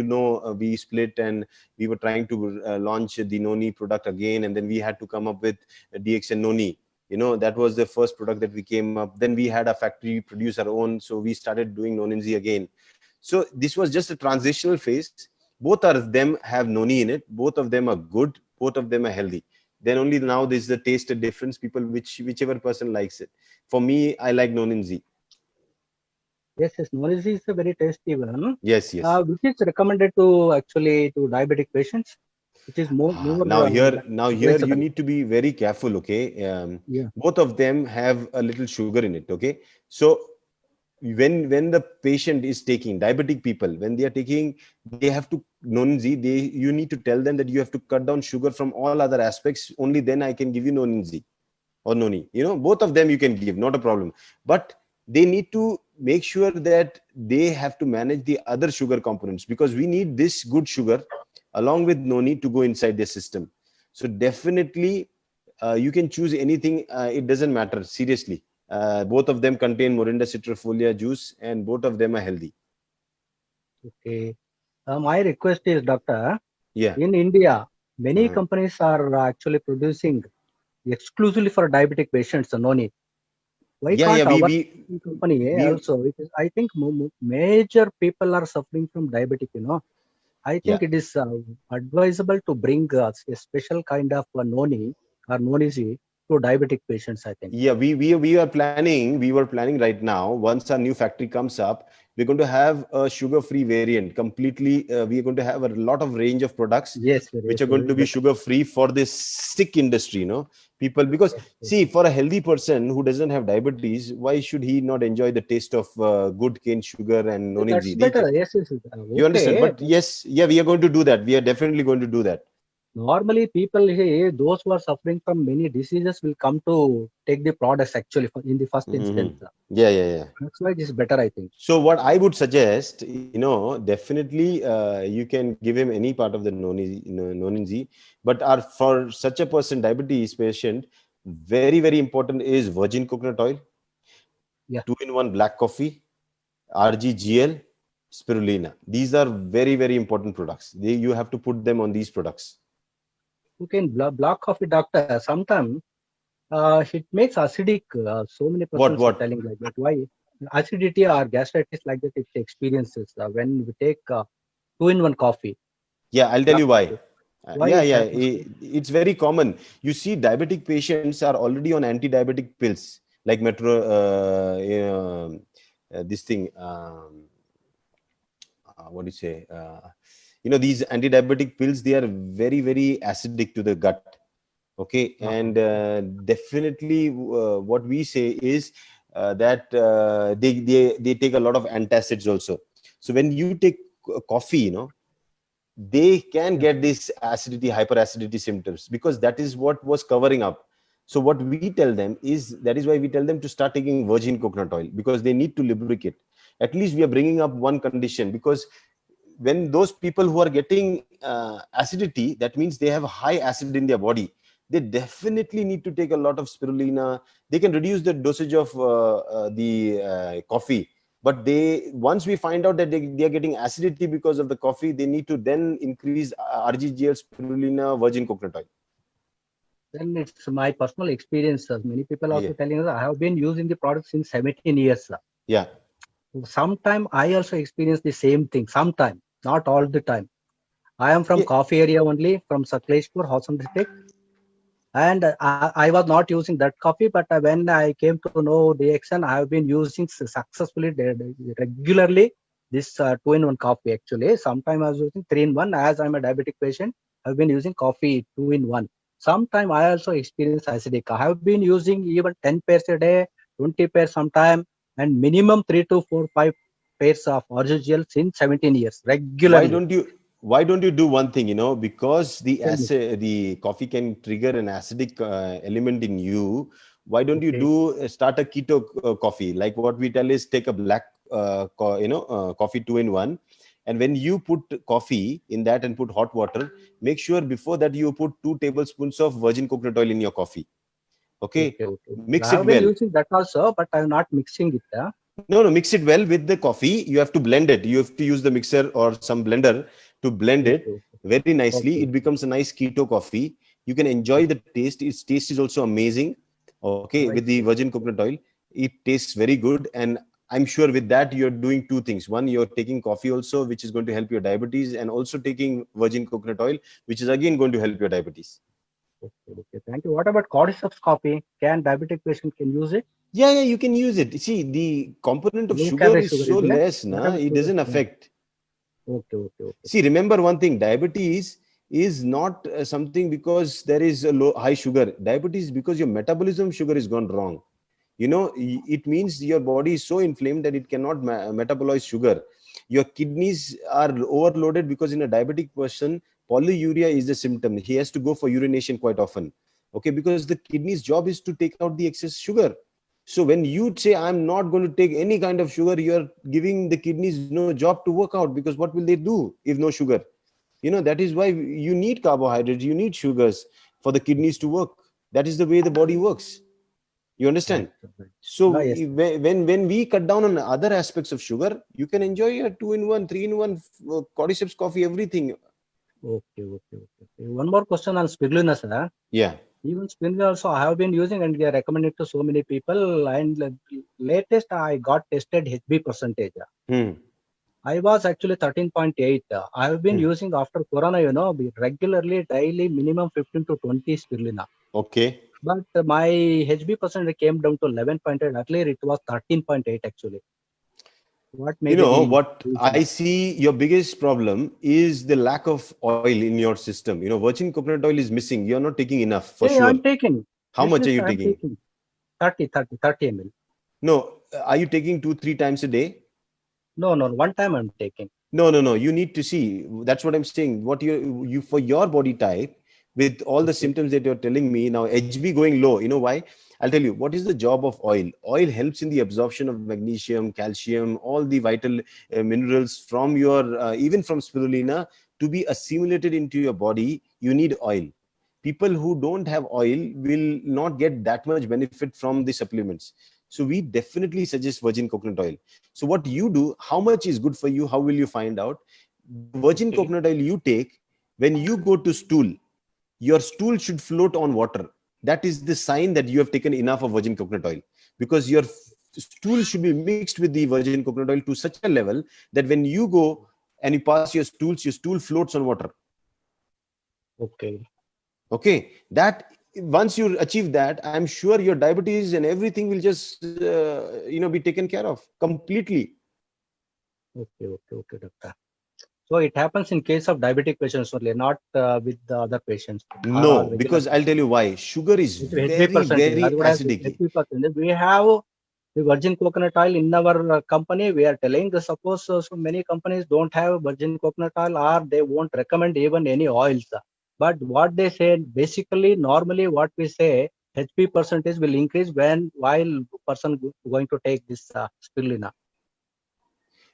we split and we were trying to launch the Noni product again, and then we had to come up with DXN Noni. That was the first product that we came up. Then we had a factory produce our own. So we started doing Nonin-Z again. So this was just a transitional phase. Both of them have Noni in it. Both of them are good. Both of them are healthy. Then only now there's the taste difference. People, whichever person likes it. For me, I like Nonin-Z.
Yes, Nonin-Z is a very tasty one.
Yes.
Which is recommended to diabetic patients? Which is more
now here you need to be very careful. Okay. Both of them have a little sugar in it. Okay. So when the patient is taking, diabetic people, when they are taking, they have to Nonin-Z. You need to tell them that you have to cut down sugar from all other aspects. Only then I can give you Nonin-Z or Noni. Both of them you can give, not a problem. But they need to make sure that they have to manage the other sugar components, because we need this good sugar along with Noni to go inside their system. So definitely you can choose anything. It doesn't matter, seriously. Both of them contain Morinda citrifolia juice and both of them are healthy.
Okay. My request is, doctor,
Yeah.
In India, many companies are actually producing exclusively for diabetic patients, Noni. Why can't our company also? It is, I think major people are suffering from diabetic, I think it is advisable to bring a special kind of noni or noni to diabetic patients, I think.
Yeah, we were planning right now. Once our new factory comes up, we're going to have a sugar-free variant. Completely, we are going to have a lot of range of products, which are going to be sugar-free for this sick industry. People, because see, for a healthy person who doesn't have diabetes, why should he not enjoy the taste of good cane sugar and noni?
That's better. Yes.
You understand? But yes, yeah, we are going to do that. We are definitely going to do that.
Normally, people, those who are suffering from many diseases will come to take the products actually in the first instance.
Yeah.
That's why it is better, I think.
So what I would suggest, definitely you can give him any part of the noninzi, but for such a person, diabetes patient, very, very important is virgin coconut oil, 2-in-1 black coffee, RGGL, spirulina. These are very, very important products. You have to put them on these products.
Okay, black coffee, doctor, sometimes it makes acidic. So many persons are telling like that. Why? Acidity or gastritis like that, it experiences when we take 2-in-1 coffee.
Yeah, I'll tell you why. It's very common. You see, diabetic patients are already on anti-diabetic pills like this thing. What do you say? These anti-diabetic pills, they are very, very acidic to the gut. Okay, and definitely what we say is that they take a lot of antacids also. So when you take coffee, they can get this acidity, hyperacidity symptoms, because that is what was covering up. So what we tell them is, that is why we tell them to start taking virgin coconut oil, because they need to lubricate. At least we are bringing up one condition, because when those people who are getting acidity, that means they have high acid in their body. They definitely need to take a lot of spirulina. They can reduce the dosage of the coffee. But once we find out that they are getting acidity because of the coffee, they need to then increase RGGL, spirulina, virgin coconut oil.
Then it's my personal experience. Many people also telling us, I have been using the product since 17 years.
Yeah.
Sometime I also experience the same thing. Sometime, not all the time. I am from coffee area only, from Sakleshpur, Hassan district. And I was not using that coffee, but when I came to know the action, I have been using successfully regularly this 2-in-1 coffee actually. Sometimes I was using 3-in-1. As I'm a diabetic patient, I've been using coffee 2-in-1. Sometimes I also experience acidic. I have been using even 10 pairs a day, 20 pairs sometime, and minimum 3 to 4, 5 pairs of RGGL since 17 years regularly.
Why don't you do one thing, because the coffee can trigger an acidic element in you. Why don't you start a keto coffee? Like what we tell is, take a black coffee 2-in-1. And when you put coffee in that and put hot water, make sure before that you put 2 tablespoons of virgin coconut oil in your coffee. Okay. Mix it well.
I have been using that also, but I'm not mixing it.
No, mix it well with the coffee. You have to blend it. You have to use the mixer or some blender to blend it very nicely. It becomes a nice keto coffee. You can enjoy the taste. Its taste is also amazing. Okay, with the virgin coconut oil, it tastes very good. And I'm sure with that, you're doing 2 things. One, you're taking coffee also, which is going to help your diabetes, and also taking virgin coconut oil, which is again going to help your diabetes.
Okay, thank you. What about cordyceps coffee? Can diabetic patient can use it?
Yeah, you can use it. See, the component of sugar is so less, it doesn't affect.
Okay.
See, remember one thing, diabetes is not something because there is a high sugar. Diabetes is because your metabolism sugar is gone wrong. It means your body is so inflamed that it cannot metabolize sugar. Your kidneys are overloaded because in a diabetic person, polyuria is the symptom. He has to go for urination quite often. Okay, because the kidney's job is to take out the excess sugar. So when you say, I'm not going to take any kind of sugar, you're giving the kidneys no job to work out, because what will they do if no sugar? That is why you need carbohydrates, you need sugars for the kidneys to work. That is the way the body works. You understand? So when we cut down on other aspects of sugar, you can enjoy a 2-in-1, 3-in-1, cordyceps coffee, everything.
Okay. One more question on spirulina, sir.
Yeah.
Even spirulina also I have been using and they are recommended to so many people. And latest I got tested HB percentage. I was actually 13.8. I have been using after Corona, regularly, daily, minimum 15 to 20 spirulina.
Okay.
But my HB percentage came down to 11.8. Earlier it was 13.8 actually. What
what I see your biggest problem is the lack of oil in your system. Virgin coconut oil is missing. You're not taking enough for sure.
I'm taking.
How much are you taking?
30 ml.
No. Are you taking 2-3 times a day?
No. One time I'm taking.
No. You need to see. That's what I'm saying. What you for your body type, with all the symptoms that you're telling me now, HB going low. You know why? I'll tell you. What is the job of oil? Oil helps in the absorption of magnesium, calcium, all the vital minerals from your, even from spirulina, to be assimilated into your body. You need oil. People who don't have oil will not get that much benefit from the supplements. So we definitely suggest virgin coconut oil. So what you do, how much is good for you? How will you find out? Virgin coconut oil you take, when you go to stool, your stool should float on water. That is the sign that you have taken enough of virgin coconut oil, because your stool should be mixed with the virgin coconut oil to such a level that when you go and you pass your stool floats on water. Okay. That once you achieve that, I'm sure your diabetes and everything will just be taken care of completely.
Okay, doctor. So it happens in case of diabetic patients only, not with the other patients.
No, because I'll tell you why. Sugar is very acidic.
We have the virgin coconut oil in our company. We are telling the suppose so many companies don't have virgin coconut oil, or they won't recommend even any oils. But what they say, basically, normally what we say, HP percentage will increase while person going to take this spirulina.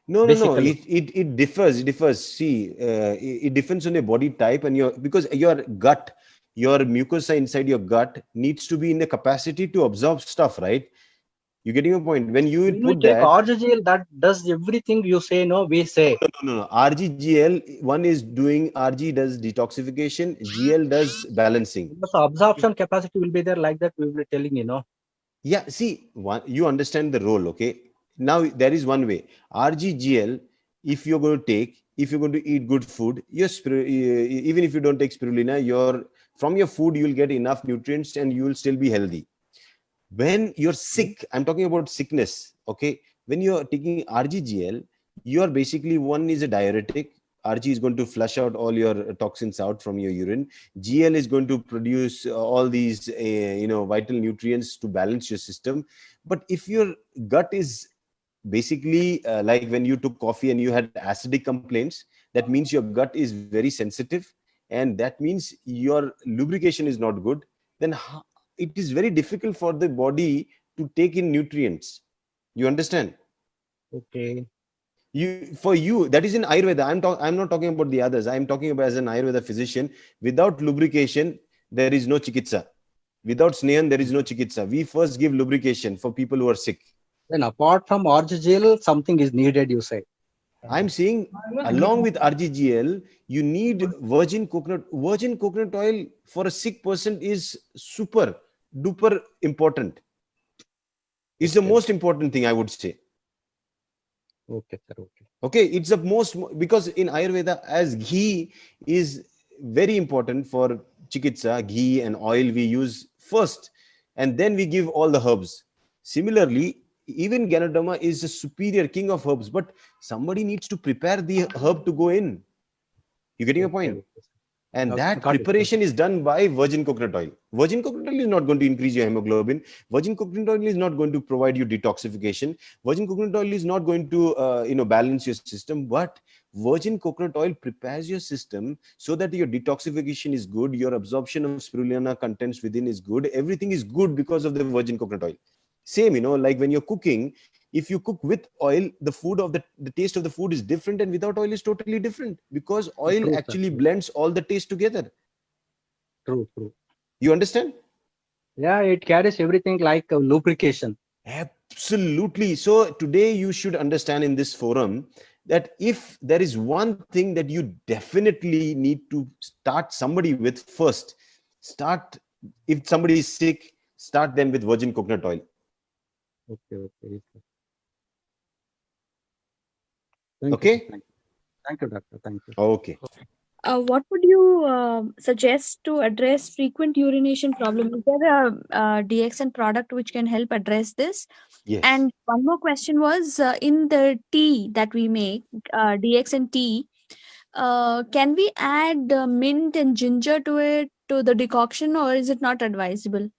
No. It differs. See, it depends on your body type and because your gut, your mucosa inside your gut needs to be in the capacity to absorb stuff, right? You getting your point? When you put that
RGGL, that does everything you say. No, we say
no. RGGL, one is doing RG does detoxification, GL does balancing.
So absorption capacity will be there, like that we will be telling.
Yeah. See, you understand the role, okay? Now there is one way. RGGL, if you're going to eat good food, even if you don't take spirulina, from your food you will get enough nutrients and you will still be healthy. When you're sick, I'm talking about sickness, okay? When you're taking RGGL, you're basically, one is a diuretic. RG is going to flush out all your toxins out from your urine. GL is going to produce all these, vital nutrients to balance your system. But if your gut is basically like when you took coffee and you had acidic complaints, that means your gut is very sensitive, and that means your lubrication is not good. Then it is very difficult for the body to take in nutrients. You understand?
Okay.
For you, that is in Ayurveda. I'm not talking about the others. I'm talking about as an Ayurveda physician. Without lubrication, there is no chikitsa. Without snehan, there is no chikitsa. We first give lubrication for people who are sick.
Then apart from RGGL, something is needed, you say?
I'm saying along with RGGL, you need virgin coconut. Virgin coconut oil for a sick person is super duper important. It's the most important thing, I would say.
Okay, sir.
Okay, it's the most, because in Ayurveda, as ghee is very important for chikitsa, ghee and oil we use first, and then we give all the herbs. Similarly, even Ganoderma is a superior king of herbs, but somebody needs to prepare the herb to go in. You getting a point? And that preparation is done by virgin coconut oil. Virgin coconut oil is not going to increase your hemoglobin. Virgin coconut oil is not going to provide you detoxification. Virgin coconut oil is not going to balance your system. But virgin coconut oil prepares your system so that your detoxification is good, your absorption of spirulina contents within is good. Everything is good because of the virgin coconut oil. Same, like when you're cooking, if you cook with oil, the food of the taste of the food is different, and without oil is totally different, because oil actually blends all the taste together.
True.
You understand?
Yeah, it carries everything like lubrication.
Absolutely. So today you should understand in this forum that if there is one thing that you definitely need to start somebody with first, if somebody is sick, start them with virgin coconut oil.
Okay.
Okay.
Thank you, doctor. Thank you.
Okay.
What would you suggest to address frequent urination problem? Is there a DXN product which can help address this?
Yes.
And one more question was, in the tea that we make, DXN tea, can we add mint and ginger to it, to the decoction, or is it not advisable?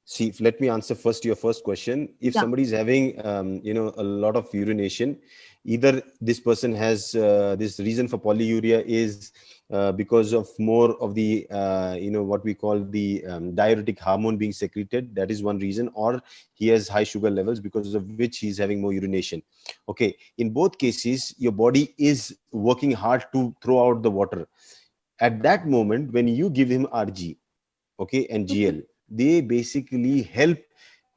See, let me answer first your first question. If somebody is having, a lot of urination, either this person has this reason for polyuria is because of more of the, what we call the diuretic hormone being secreted. That is one reason. Or he has high sugar levels because of which he's having more urination. Okay. In both cases, your body is working hard to throw out the water. At that moment, when you give him RG, okay, and GL, they basically help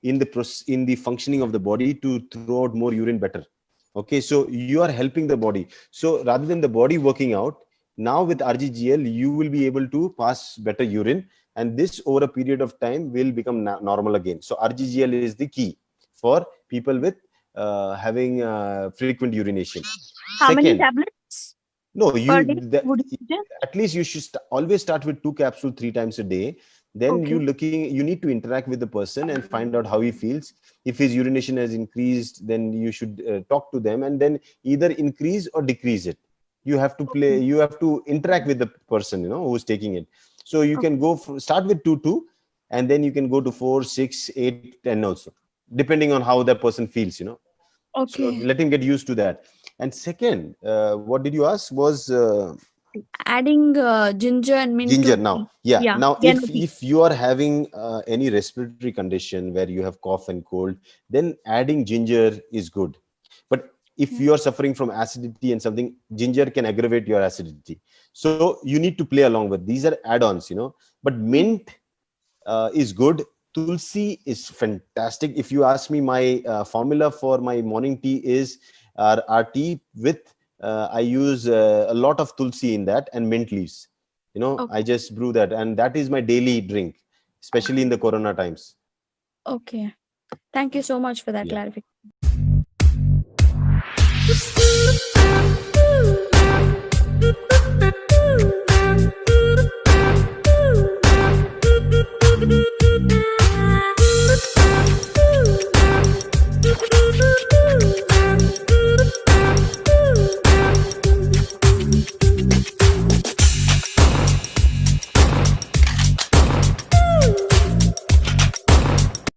in the functioning of the body to throw out more urine better. Okay, so you are helping the body. So rather than the body working out, now with RGGL, you will be able to pass better urine, and this over a period of time will become normal again. So RGGL is the key for people with having frequent urination.
How many tablets?
No,
you
at least you should always start with 2 capsules 3 times a day. Then you need to interact with the person and find out how he feels. If his urination has increased, then you should talk to them and then either increase or decrease it. You have to you have to interact with the person, who's taking it. So you can start with 2, and then you can go to 4, 6, 8, 10 also, depending on how that person feels,
Okay.
So let him get used to that. And second, what did you ask was
adding ginger and mint.
Ginger now. Yeah. Now, if you are having any respiratory condition where you have cough and cold, then adding ginger is good. But if you are suffering from acidity and something, ginger can aggravate your acidity. So you need to play along with. These are add-ons, But mint is good. Tulsi is fantastic. If you ask me, my formula for my morning tea is our tea with I use a lot of tulsi in that and mint leaves. I just brew that, and that is my daily drink, especially in the corona times.
Okay. Thank you so much for that clarification.